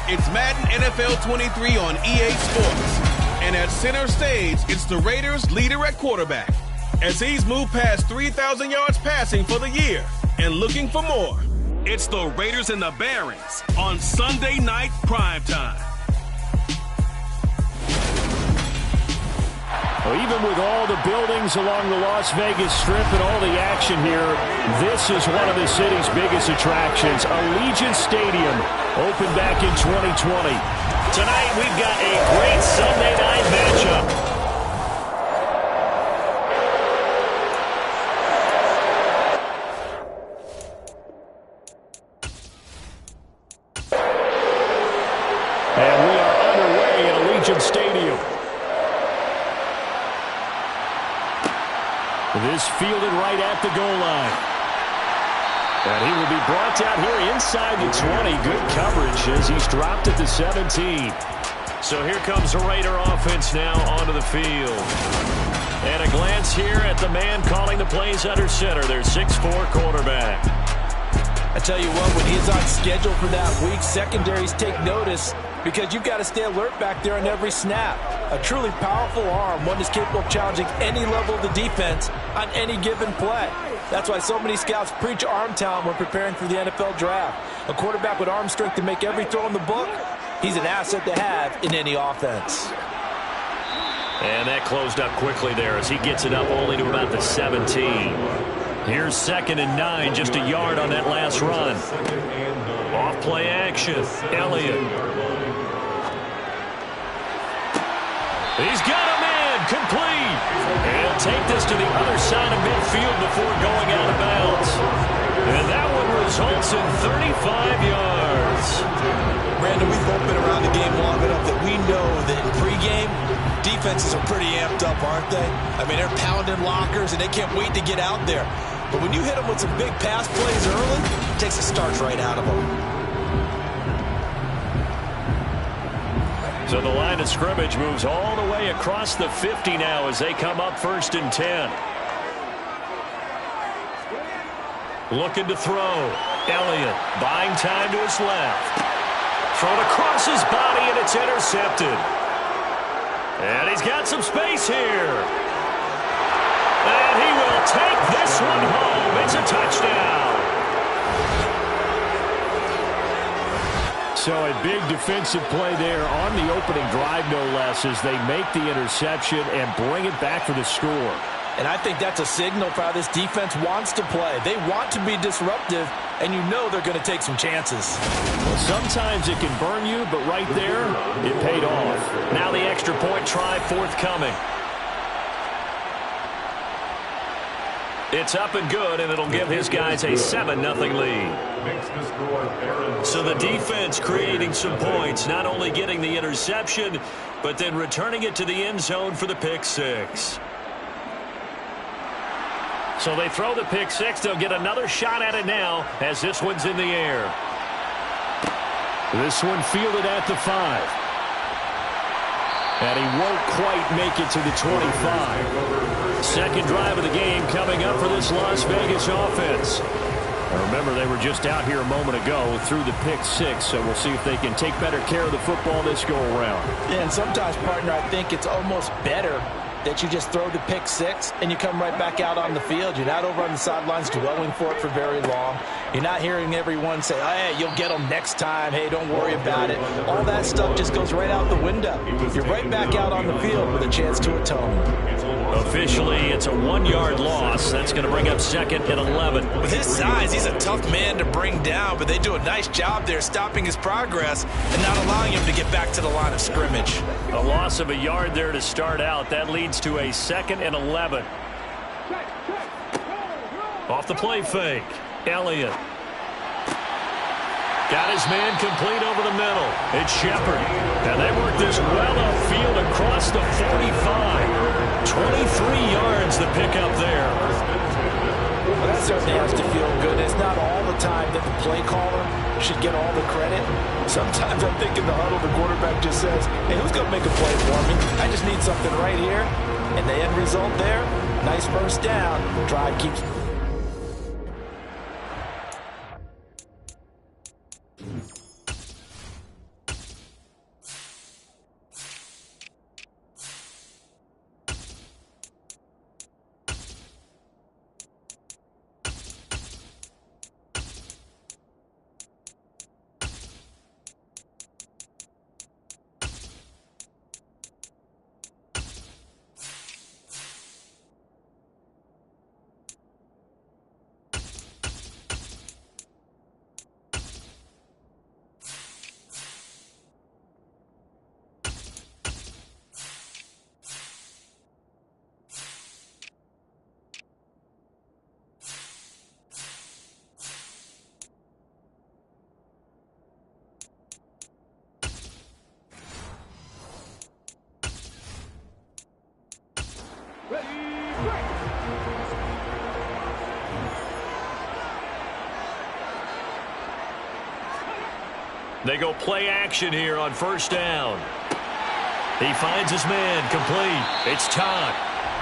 It's Madden NFL 23 on EA Sports. And at center stage, it's the Raiders' leader at quarterback, as he's moved past 3,000 yards passing for the year and looking for more. It's the Raiders and the Barons on Sunday night primetime. Well, even with all the buildings along the Las Vegas Strip and all the action here, this is one of the city's biggest attractions. Allegiant Stadium opened back in 2020. Tonight we've got a great Sunday night matchup. And we are underway at Allegiant Stadium. This fielded right at the goal line. And he will be brought down here inside the 20. Good coverage as he's dropped at the 17. So here comes the Raider offense now onto the field. And a glance here at the man calling the plays under center, their 6'4" quarterback. I tell you what, when he's on schedule for that week, secondaries take notice because you've got to stay alert back there on every snap. A truly powerful arm, one that's capable of challenging any level of the defense on any given play. That's why so many scouts preach arm talent when preparing for the NFL draft. A quarterback with arm strength to make every throw in the book, he's an asset to have in any offense. And that closed up quickly there as he gets it up only to about the 17. Here's 2nd and 9, just a yard on that last run. Off play action, Elliott. He's got a man, complete. And take this to the other side of midfield before going out of bounds. And that one results in 35 yards. Brandon, we've both been around the game long enough that we know that in pregame, defenses are pretty amped up, aren't they? I mean, they're pounding lockers, and they can't wait to get out there. But when you hit them with some big pass plays early, it takes the starch right out of them. So the line of scrimmage moves all the way across the 50 now as they come up 1st and 10. Looking to throw. Elliott buying time to his left. Thrown across his body, and it's intercepted. And he's got some space here. And he will take this one home. It's a touchdown. So a big defensive play there on the opening drive, no less, as they make the interception and bring it back for the score. And I think that's a signal for how this defense wants to play. They want to be disruptive, and you know they're going to take some chances. Well, sometimes it can burn you, but right there, it paid off. Now the extra point try forthcoming. It's up and good, and it'll give his guys a 7-0 lead. So the defense creating some points, not only getting the interception, but then returning it to the end zone for the pick six. So they throw the pick six. They'll get another shot at it now as this one's in the air. This one fielded at the 5. And he won't quite make it to the 25. Second drive of the game coming up for this Las Vegas offense. And remember, they were just out here a moment ago through the pick six, so we'll see if they can take better care of the football this go-around. Yeah, and sometimes, partner, I think it's almost better that you just throw the pick six and you come right back out on the field. You're not over on the sidelines dwelling for it for very long. You're not hearing everyone say, oh, hey, you'll get them next time. Hey, don't worry about it. All that stuff just goes right out the window. You're right back out on the field with a chance to atone. Officially, it's a 1-yard loss. That's going to bring up 2nd and 11. With his size, he's a tough man to bring down, but they do a nice job there stopping his progress and not allowing him to get back to the line of scrimmage. A loss of a yard there to start out. That leads to a 2nd and 11. Off the play fake. Elliott. Got his man complete over the middle. It's Shepard. And they work this well upfield across the 45. 23 yards the pickup there. Well, that certainly has to feel good. It's not all the time that the play caller should get all the credit. Sometimes I think in the huddle, the quarterback just says, hey, who's going to make a play for me? I just need something right here. And the end result there, nice first down. Drive keeps... They go play action here on first down. He finds his man, complete. It's Todd.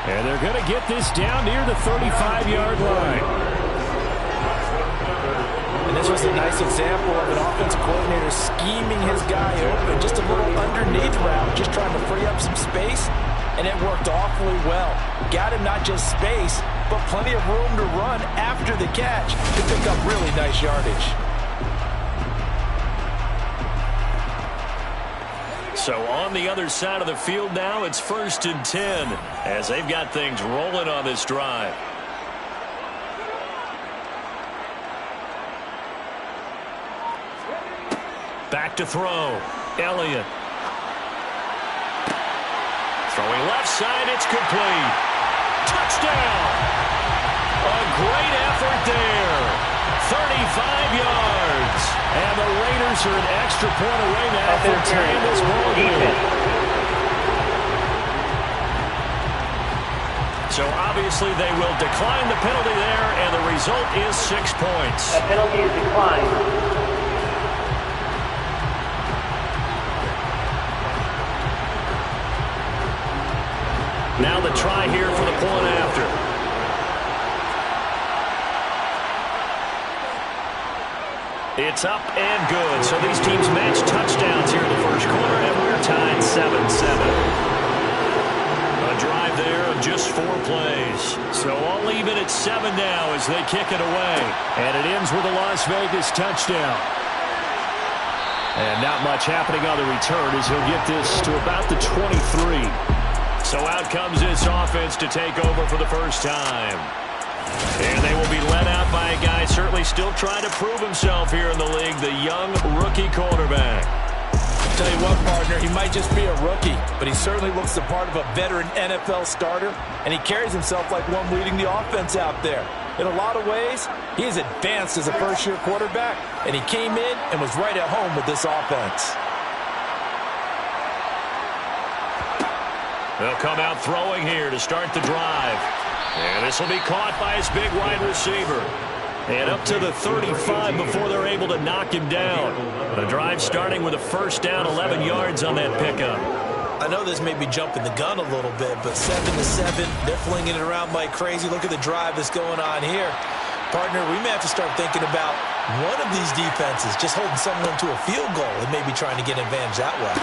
And they're going to get this down near the 35-yard line. And this was a nice example of an offensive coordinator scheming his guy open. Just a little underneath route, just trying to free up some space. And it worked awfully well. Got him not just space, but plenty of room to run after the catch to pick up really nice yardage. So on the other side of the field now, it's 1st and 10 as they've got things rolling on this drive. Back to throw. Elliott. Throwing left side, it's complete. Touchdown! A great effort there. 35 yards. And the Raiders are an extra point away now from tying this ball game. So obviously they will decline the penalty there, and the result is 6 points. That penalty is declined. Now the try here for the point after. It's up and good. So these teams match touchdowns here in the first quarter, and we're tied 7-7. A drive there of just 4 plays. So all even at 7 now as they kick it away. And it ends with a Las Vegas touchdown. And not much happening on the return as he'll get this to about the 23. So out comes this offense to take over for the first time. And they will be led out by a guy certainly still trying to prove himself here in the league, the young rookie quarterback. Tell you what, partner, he might just be a rookie, but he certainly looks the part of a veteran NFL starter, and he carries himself like one leading the offense out there. In a lot of ways, he has advanced as a first-year quarterback, and he came in and was right at home with this offense. They'll come out throwing here to start the drive. And this will be caught by his big wide receiver. And up to the 35 before they're able to knock him down. The drive starting with a first down, 11 yards on that pickup. I know this may be jumping the gun a little bit, but 7-7, they're flinging it around like crazy. Look at the drive that's going on here. Partner, we may have to start thinking about one of these defenses just holding someone to a field goal and maybe trying to get an advantage that way.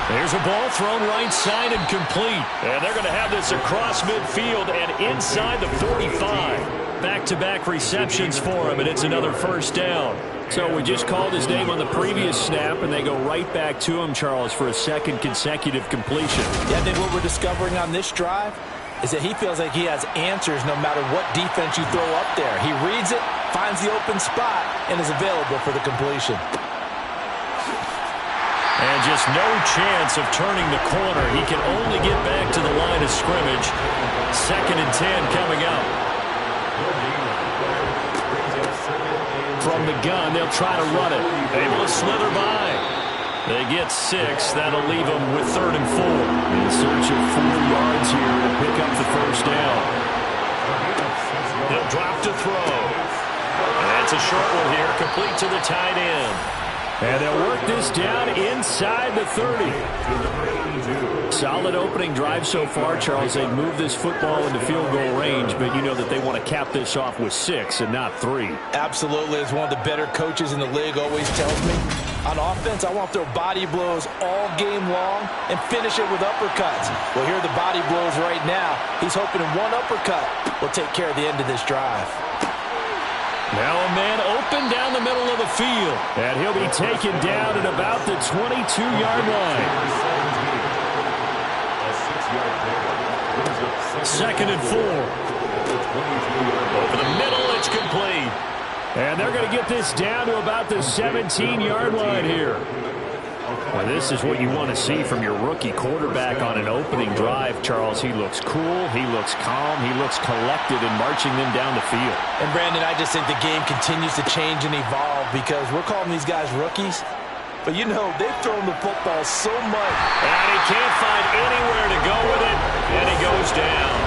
There's a ball thrown right side and complete. And they're going to have this across midfield and inside the 45. Back-to-back receptions for him, and it's another first down. So we just called his name on the previous snap, and they go right back to him, Charles, for a second consecutive completion. Yeah, I think what we're discovering on this drive is that he feels like he has answers no matter what defense you throw up there. He reads it, finds the open spot, and is available for the completion. And just no chance of turning the corner. He can only get back to the line of scrimmage. 2nd and 10 coming up. From the gun, they'll try to run it. Able to slither by. They get 6. That'll leave them with 3rd and 4. In search of 4 yards here to pick up the first down. He'll drop to throw. And that's a short one here, complete to the tight end. And they'll work this down inside the 30. Solid opening drive so far, Charles. They've moved this football into field goal range, but you know that they want to cap this off with 6 and not 3. Absolutely. As one of the better coaches in the league always tells me, on offense, I want to throw body blows all game long and finish it with uppercuts. Well, here are the body blows right now. He's hoping one uppercut will take care of the end of this drive. Now a man open down the middle of the field. And he'll be taken down at about the 22-yard line. 2nd and 4. Over the middle, it's complete. And they're going to get this down to about the 17-yard line here. Well, this is what you want to see from your rookie quarterback on an opening drive, Charles. He looks cool, he looks calm, he looks collected in marching them down the field. And, Brandon, I just think the game continues to change and evolve because we're calling these guys rookies. But, you know, they've thrown the football so much. And he can't find anywhere to go with it, and he goes down.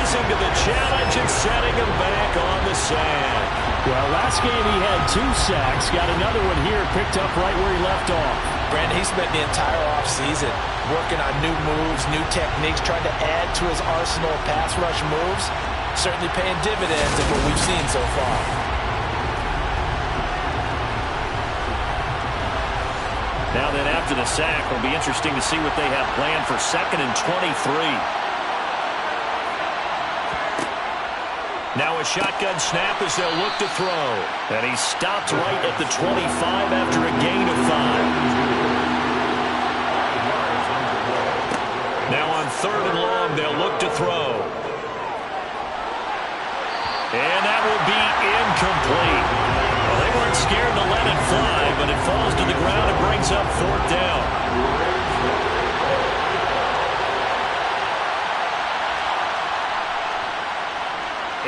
rising to the challenge and setting him back on the sand. Well, last game he had 2 sacks. Got another one here, picked up right where he left off. Brandon, he spent the entire offseason working on new moves, new techniques, trying to add to his arsenal of pass rush moves. Certainly paying dividends in what we've seen so far. Now then, after the sack, it'll be interesting to see what they have planned for 2nd and 23. Now a shotgun snap as they'll look to throw. And he stopped right at the 25 after a gain of 5. Now on 3rd and long, they'll look to throw. And that will be incomplete. Well, they weren't scared to let it fly, but it falls to the ground and brings up 4th down.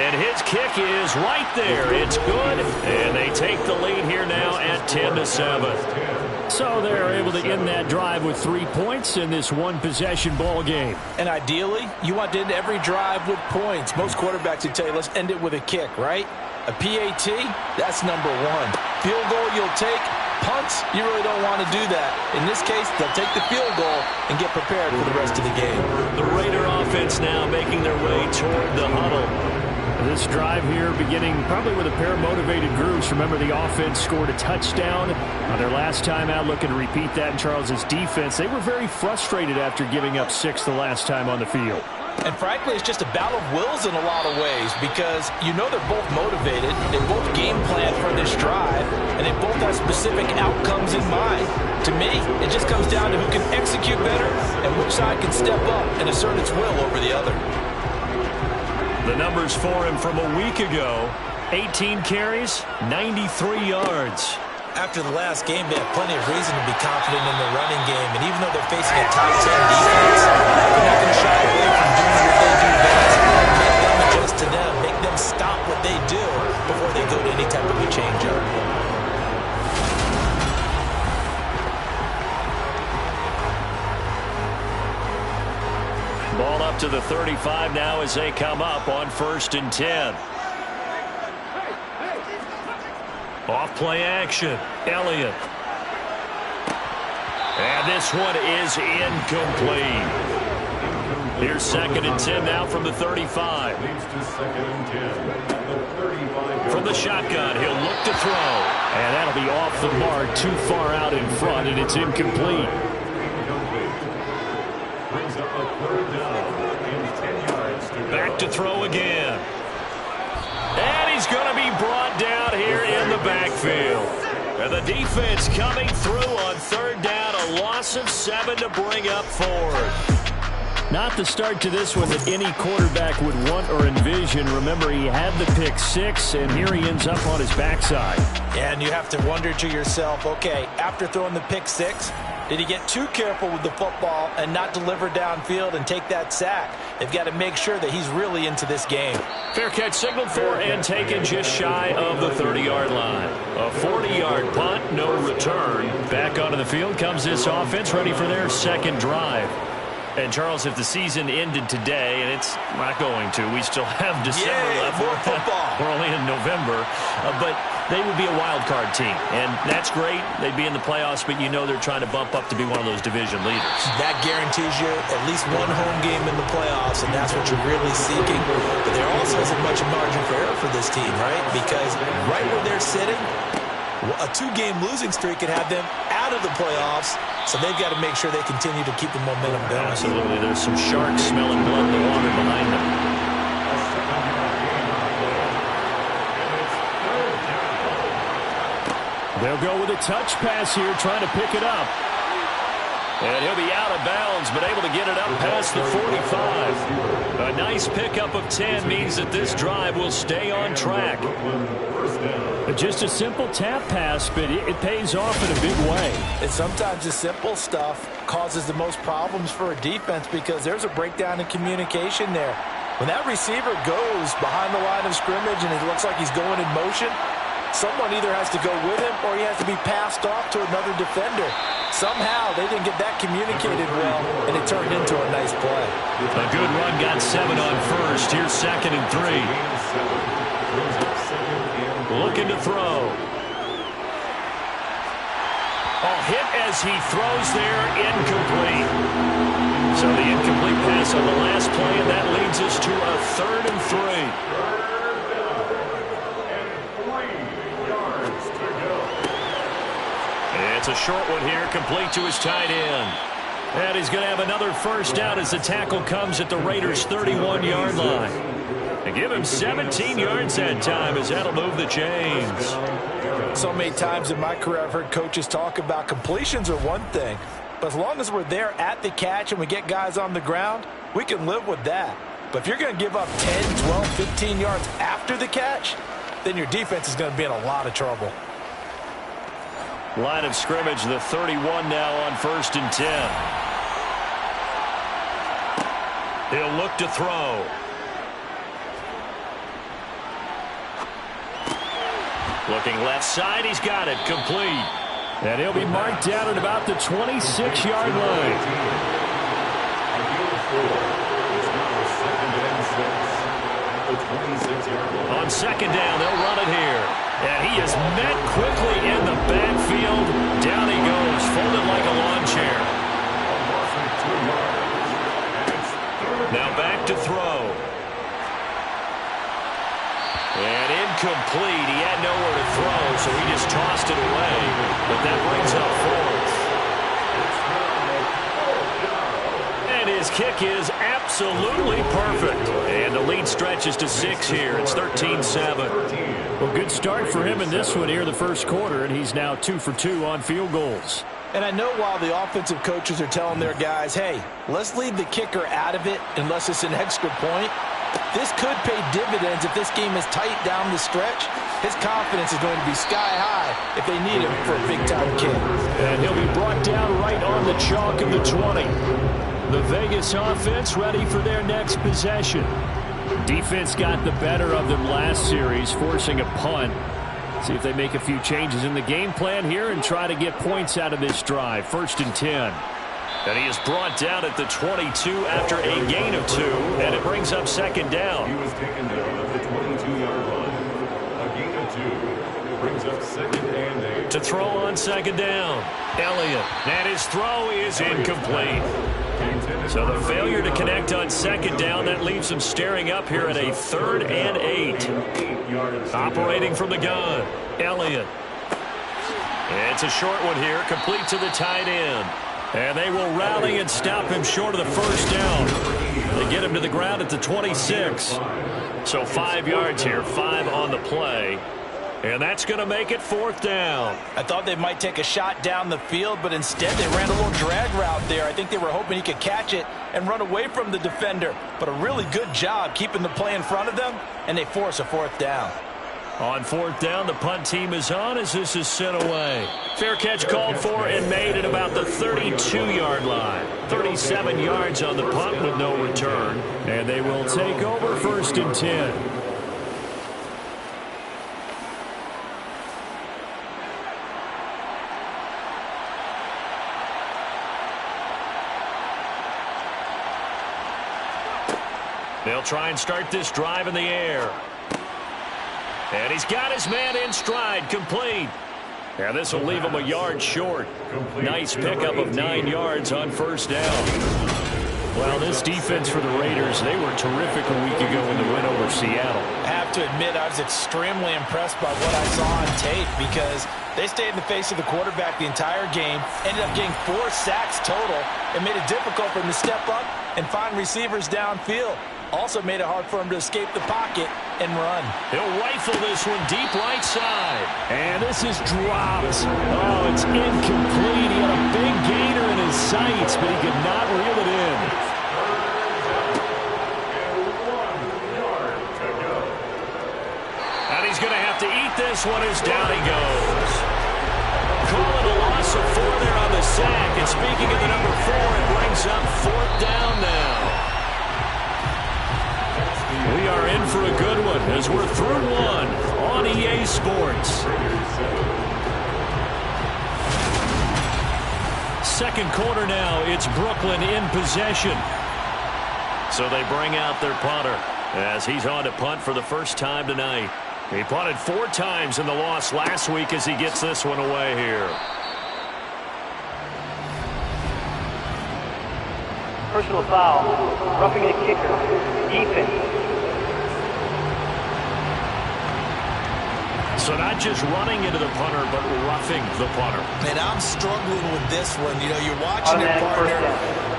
And his kick is right there. It's good. And they take the lead here now at 10-7. So they're able to end that drive with 3 points in this one-possession ball game. And ideally, you want to end every drive with points. Most quarterbacks would tell you, let's end it with a kick, right? A PAT, that's number 1. Field goal you'll take. Punts, you really don't want to do that. In this case, they'll take the field goal and get prepared for the rest of the game. The Raider offense now making their way toward the huddle. This drive here beginning probably with a pair of motivated groups. Remember, the offense scored a touchdown on their last time out. Looking to repeat that in Charles's defense. They were very frustrated after giving up 6 the last time on the field. And frankly, it's just a battle of wills in a lot of ways because you know they're both motivated. They both game plan for this drive, and they both have specific outcomes in mind. To me, it just comes down to who can execute better and which side can step up and assert its will over the other. The numbers for him from a week ago: 18 carries, 93 yards. After the last game, they have plenty of reason to be confident in the running game. And even though they're facing a top 10 defense, they're not going to shy away from doing what they do best. Make them adjust to them. Make them stop what they do before they go to any type of a change-up. Ball up to the 35 now as they come up on 1st and 10. Off play action. Elliott. And this one is incomplete. Here's 2nd and 10 now from the 35. From the shotgun, he'll look to throw. And that'll be off the mark, too far out in front, and it's incomplete. Back to throw again. And he's going to be brought down here in the backfield. And the defense coming through on 3rd down. A loss of 7 to bring up 4th. Not the start to this one that any quarterback would want or envision. Remember, he had the pick 6, and here he ends up on his backside. Yeah, and you have to wonder to yourself, okay, after throwing the pick 6, did he get too careful with the football and not deliver downfield and take that sack? They've got to make sure that he's really into this game. Fair catch signaled for and taken just shy of the 30-yard line. A 40-yard punt, no return. Back onto the field comes this offense, ready for their 2nd drive. And, Charles, if the season ended today, and it's not going to, we still have December left. More football. We're only in November. But they would be a wild card team. And that's great. They'd be in the playoffs, but you know they're trying to bump up to be one of those division leaders. That guarantees you at least one home game in the playoffs, and that's what you're really seeking. But there also isn't much margin for error for this team, right? Because right where they're sitting, a 2-game losing streak could have them out of the playoffs, so they've got to make sure they continue to keep the momentum going. Absolutely. There's some sharks smelling blood in the water behind them. They'll go with a touch pass here, trying to pick it up. And he'll be out of bounds, but able to get it up past the 45. A nice pickup of 10 means that this drive will stay on track. Just a simple tap pass, but it pays off in a big way. And sometimes the simple stuff causes the most problems for a defense because there's a breakdown in communication there. When that receiver goes behind the line of scrimmage and it looks like he's going in motion, someone either has to go with him or he has to be passed off to another defender. Somehow they didn't get that communicated well, and it turned into a nice play. A good run got 7 on first. Here's 2nd and 3. Looking to throw. Hit as he throws there, incomplete. So the incomplete pass on the last play, and that leads us to a 3rd and 3. It's a short one here, complete to his tight end. And he's going to have another first down as the tackle comes at the Raiders' 31-yard line. And give him 17 yards that time, as that'll move the chains. So many times in my career I've heard coaches talk about completions are one thing, but as long as we're there at the catch and we get guys on the ground, we can live with that. But if you're going to give up 10, 12, 15 yards after the catch, then your defense is going to be in a lot of trouble. Line of scrimmage, the 31 now on 1st and 10. He'll look to throw. Looking left side, he's got it, complete. And he'll be marked down at about the 26-yard line. On 2nd down, they'll run it here. And he is met quickly in the backfield. Down he goes, folded like a lawn chair. Now back to throw. And incomplete. He had nowhere to throw, so he just tossed it away. But that brings up 4th. And his kick is absolutely perfect. And the lead stretches to 6 here. It's 13-7. Well, good start for him in this one here, the first quarter, and he's now 2 for 2 on field goals. And I know while the offensive coaches are telling their guys, hey, let's leave the kicker out of it unless it's an extra point, this could pay dividends if this game is tight down the stretch. His confidence is going to be sky high if they need him for a big-time kick. And he'll be brought down right on the chalk of the 20. The Vegas offense ready for their next possession. Defense got the better of them last series, forcing a punt. See if they make a few changes in the game plan here and try to get points out of this drive. 1st and 10. And he is brought down at the 22 after a gain of 2, and it brings up 2nd down. He was taken down at the 22-yard line. A gain of 2 brings up 2nd and 8. To throw on 2nd down, Elliott. And his throw is incomplete. So the failure to connect on 2nd down, that leaves him staring up here at a 3rd and 8. Operating from the gun, Elliott. It's a short one here, complete to the tight end. And they will rally and stop him short of the first down. They get him to the ground at the 26. So 5 yards here, 5 on the play. And that's going to make it 4th down. I thought they might take a shot down the field, but instead they ran a little drag route there. I think they were hoping he could catch it and run away from the defender. But a really good job keeping the play in front of them, and they force a 4th down. On 4th down, the punt team is on as this is sent away. Fair catch called for and made at about the 32-yard line. 37 yards on the punt with no return. And they will take over 1st and 10. They'll try and start this drive in the air. And he's got his man in stride, complete. And this will leave him a yard short. Nice pickup of 9 yards on 1st down. Well, this defense for the Raiders, they were terrific a week ago in the win over Seattle. I have to admit, I was extremely impressed by what I saw on tape because they stayed in the face of the quarterback the entire game, ended up getting 4 sacks total, and made it difficult for him to step up and find receivers downfield. Also made it hard for him to escape the pocket and run. He'll rifle this one deep right side. And this is dropped. Oh, it's incomplete. He had a big gainer in his sights, but he could not reel it in. And he's going to have to eat this one as down he goes. Call it a loss of 4 there on the sack. And speaking of the number 4, it brings up 4th down now. We are in for a good one as we're through 1 on EA Sports. second quarter now. It's Brooklyn in possession. So they bring out their punter as he's on to punt for the first time tonight. He punted 4 times in the loss last week as he gets this one away here. Personal foul. Roughing the kicker. Defense. So not just running into the punter, but roughing the punter. Man, I'm struggling with this one. You know, you're watching your partner.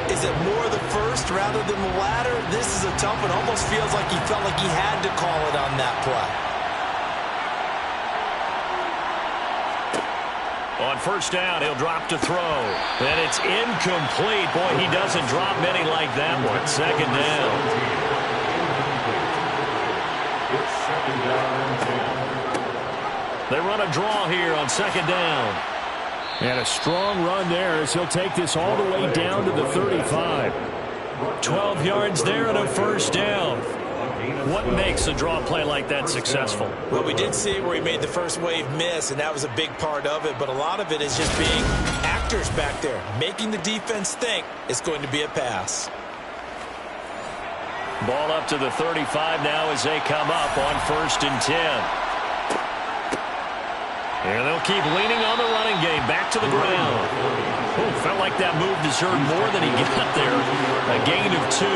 Is it more the first rather than the latter? This is a tough one. Almost feels like he felt like he had to call it on that play. On first down, he'll drop to throw. And it's incomplete. Boy, he doesn't drop many like that one. Second down. It's second down and 10. They run a draw here on second down. And a strong run there as he'll take this all the way down to the 35. 12 yards there and a first down. What makes a draw play like that successful? Well, we did see where he made the first wave miss, and that was a big part of it. But a lot of it is just being actors back there, making the defense think it's going to be a pass. Ball up to the 35 now as they come up on first and 10. And they'll keep leaning on the running game. Back to the ground. Felt like that move deserved more than he got there. A gain of 2.